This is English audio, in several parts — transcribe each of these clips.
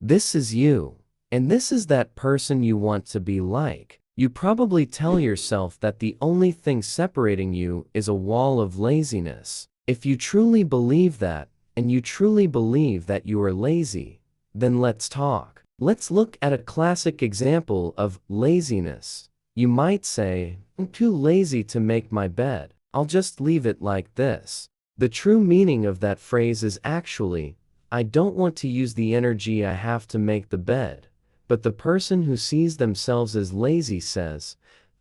This is you. And this is that person you want to be like. You probably tell yourself that the only thing separating you is a wall of laziness. If you truly believe that, and you truly believe that you are lazy, then let's talk. Let's look at a classic example of laziness. You might say, "I'm too lazy to make my bed. I'll just leave it like this." The true meaning of that phrase is actually, "I don't want to use the energy I have to make the bed." But the person who sees themselves as lazy says,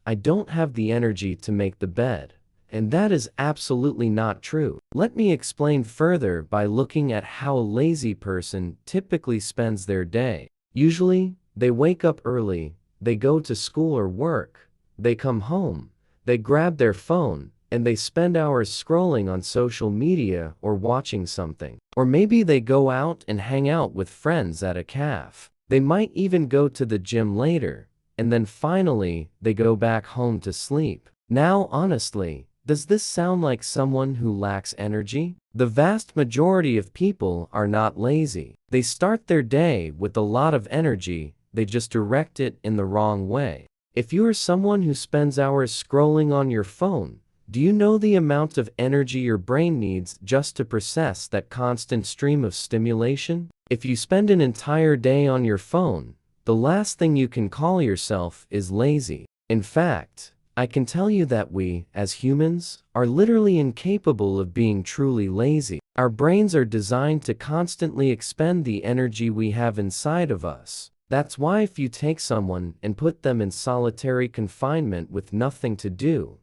"I don't have the energy to make the bed." And that is absolutely not true. Let me explain further by looking at how a lazy person typically spends their day. Usually, they wake up early, they go to school or work, they come home, they grab their phone, and they spend hours scrolling on social media or watching something. Or maybe they go out and hang out with friends at a cafe. They might even go to the gym later, and then finally, they go back home to sleep. Now, honestly, does this sound like someone who lacks energy? The vast majority of people are not lazy. They start their day with a lot of energy, they just direct it in the wrong way. If you are someone who spends hours scrolling on your phone, do you know the amount of energy your brain needs just to process that constant stream of stimulation? If you spend an entire day on your phone, the last thing you can call yourself is lazy. In fact, I can tell you that we, as humans, are literally incapable of being truly lazy. Our brains are designed to constantly expend the energy we have inside of us. That's why if you take someone and put them in solitary confinement with nothing to do,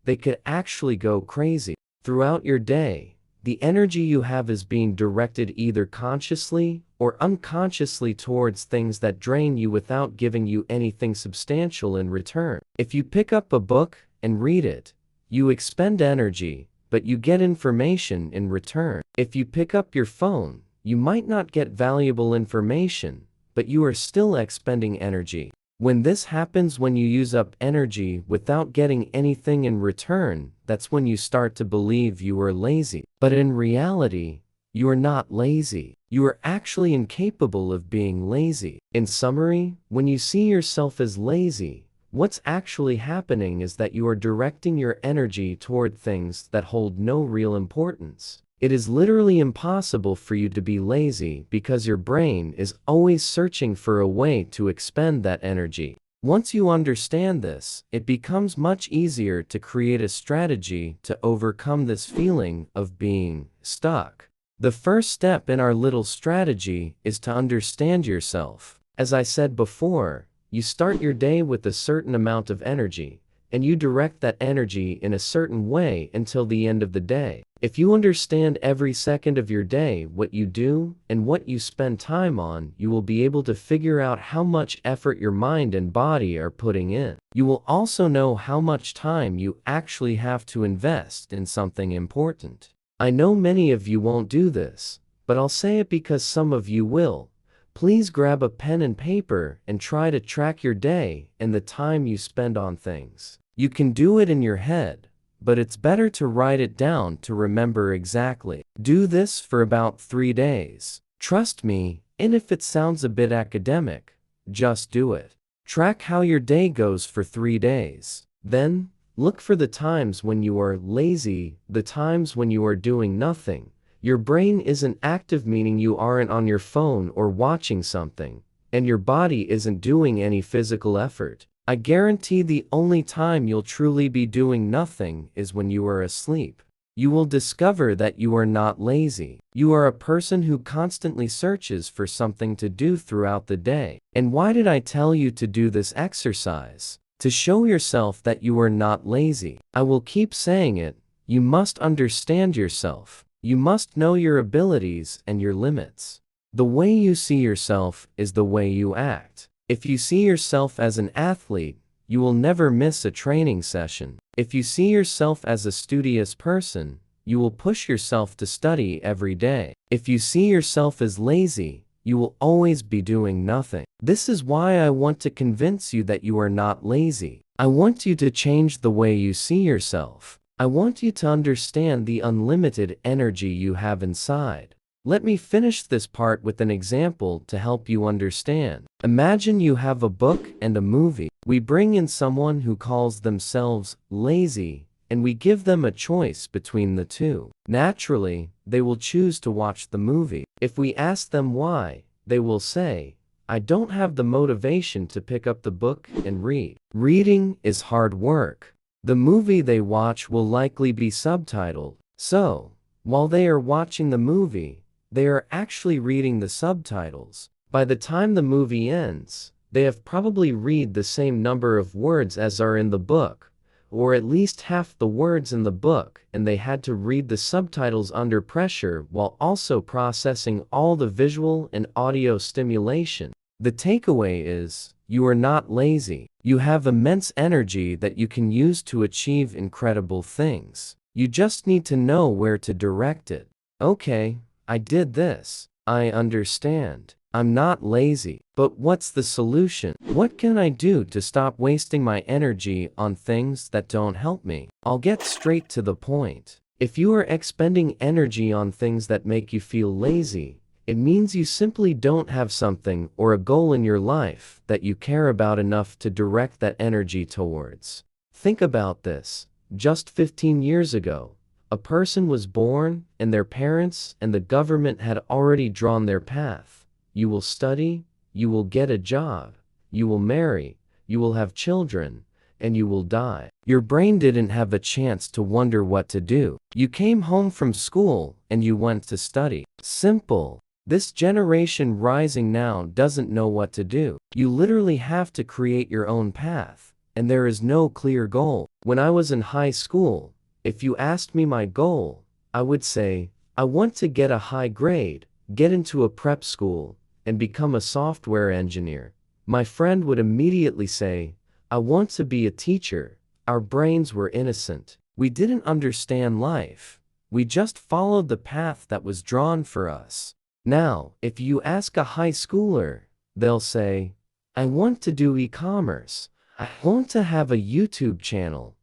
they could actually go crazy. Throughout your day, the energy you have is being directed either consciously or unconsciously towards things that drain you without giving you anything substantial in return. If you pick up a book and read it, you expend energy, but you get information in return. If you pick up your phone, you might not get valuable information, but you are still expending energy. When this happens, when you use up energy without getting anything in return, that's when you start to believe you are lazy. But in reality, you are not lazy. You are actually incapable of being lazy. In summary, when you see yourself as lazy, what's actually happening is that you are directing your energy toward things that hold no real importance. It is literally impossible for you to be lazy because your brain is always searching for a way to expend that energy. Once you understand this, it becomes much easier to create a strategy to overcome this feeling of being stuck. The first step in our little strategy is to understand yourself. As I said before, you start your day with a certain amount of energy, and you direct that energy in a certain way until the end of the day. If you understand every second of your day, what you do and what you spend time on, you will be able to figure out how much effort your mind and body are putting in. You will also know how much time you actually have to invest in something important. I know many of you won't do this, but I'll say it because some of you will. Please grab a pen and paper and try to track your day and the time you spend on things. You can do it in your head, but it's better to write it down to remember exactly. Do this for about 3 days. Trust me, and if it sounds a bit academic, just do it. Track how your day goes for 3 days. Then, look for the times when you are lazy, the times when you are doing nothing. Your brain isn't active, meaning you aren't on your phone or watching something, and your body isn't doing any physical effort. I guarantee the only time you'll truly be doing nothing is when you are asleep. You will discover that you are not lazy. You are a person who constantly searches for something to do throughout the day. And why did I tell you to do this exercise? To show yourself that you are not lazy. I will keep saying it. You must understand yourself. You must know your abilities and your limits. The way you see yourself is the way you act. If you see yourself as an athlete, you will never miss a training session. If you see yourself as a studious person, you will push yourself to study every day. If you see yourself as lazy, you will always be doing nothing. This is why I want to convince you that you are not lazy. I want you to change the way you see yourself. I want you to understand the unlimited energy you have inside. Let me finish this part with an example to help you understand. Imagine you have a book and a movie. We bring in someone who calls themselves lazy, and we give them a choice between the two. Naturally, they will choose to watch the movie. If we ask them why, they will say, "I don't have the motivation to pick up the book and read." Reading is hard work. The movie they watch will likely be subtitled. So, while they are watching the movie, they are actually reading the subtitles. By the time the movie ends, they have probably read the same number of words as are in the book, or at least half the words in the book, and they had to read the subtitles under pressure while also processing all the visual and audio stimulation. The takeaway is, you are not lazy. You have immense energy that you can use to achieve incredible things. You just need to know where to direct it. Okay, I did this. I understand. I'm not lazy. But what's the solution? What can I do to stop wasting my energy on things that don't help me? I'll get straight to the point. If you are expending energy on things that make you feel lazy, it means you simply don't have something or a goal in your life that you care about enough to direct that energy towards. Think about this. Just 15 years ago, a person was born, and their parents and the government had already drawn their path. You will study, you will get a job, you will marry, you will have children, and you will die. Your brain didn't have a chance to wonder what to do. You came home from school and you went to study. Simple. This generation rising now doesn't know what to do. You literally have to create your own path, and there is no clear goal. When I was in high school, if you asked me my goal, I would say, I want to get a high grade, get into a prep school, and become a software engineer. My friend would immediately say, I want to be a teacher. Our brains were innocent. We didn't understand life. We just followed the path that was drawn for us. Now, if you ask a high schooler, they'll say, I want to do e-commerce. I want to have a YouTube channel.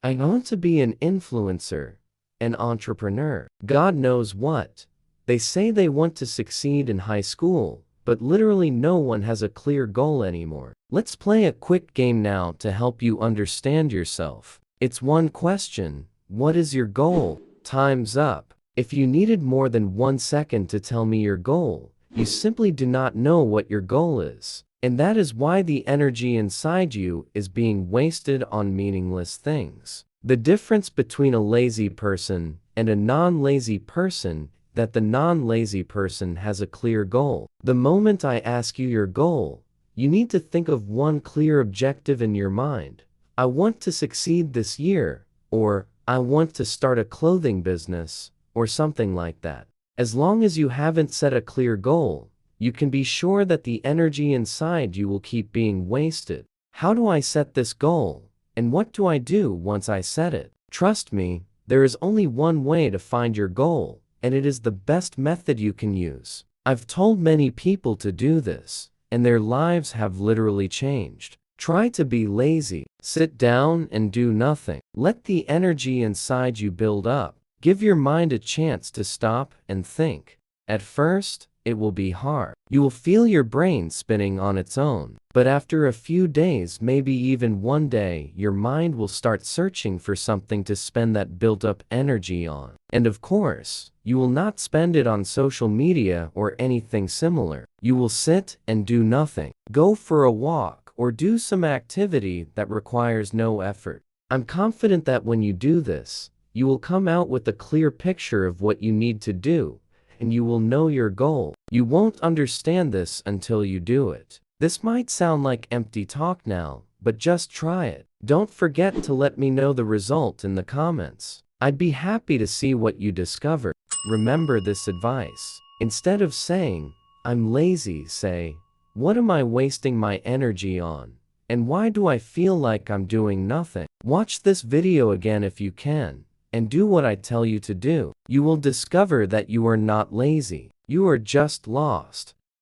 I want to be an influencer, an entrepreneur. God knows what. They say they want to succeed in high school, but literally no one has a clear goal anymore. Let's play a quick game now to help you understand yourself. It's one question. What is your goal? Time's up. If you needed more than 1 second to tell me your goal, you simply do not know what your goal is. And that is why the energy inside you is being wasted on meaningless things. The difference between a lazy person and a non-lazy person is that the non-lazy person has a clear goal. The moment I ask you your goal, you need to think of one clear objective in your mind. I want to succeed this year, or I want to start a clothing business, or something like that. As long as you haven't set a clear goal, you can be sure that the energy inside you will keep being wasted. How do I set this goal? And what do I do once I set it? Trust me, there is only one way to find your goal, and it is the best method you can use. I've told many people to do this, and their lives have literally changed. Try to be lazy. Sit down and do nothing. Let the energy inside you build up. Give your mind a chance to stop and think. At first, it will be hard. You will feel your brain spinning on its own. But after a few days, maybe even one day, your mind will start searching for something to spend that built-up energy on. And of course, you will not spend it on social media or anything similar. You will sit and do nothing. Go for a walk or do some activity that requires no effort. I'm confident that when you do this, you will come out with a clear picture of what you need to do, and you will know your goal. You won't understand this until you do it. This might sound like empty talk now, but just try it. Don't forget to let me know the result in the comments. I'd be happy to see what you discover. Remember this advice. Instead of saying, I'm lazy, say, what am I wasting my energy on? And why do I feel like I'm doing nothing? Watch this video again if you can, and do what I tell you to do. You will discover that you are not lazy. You are just lost.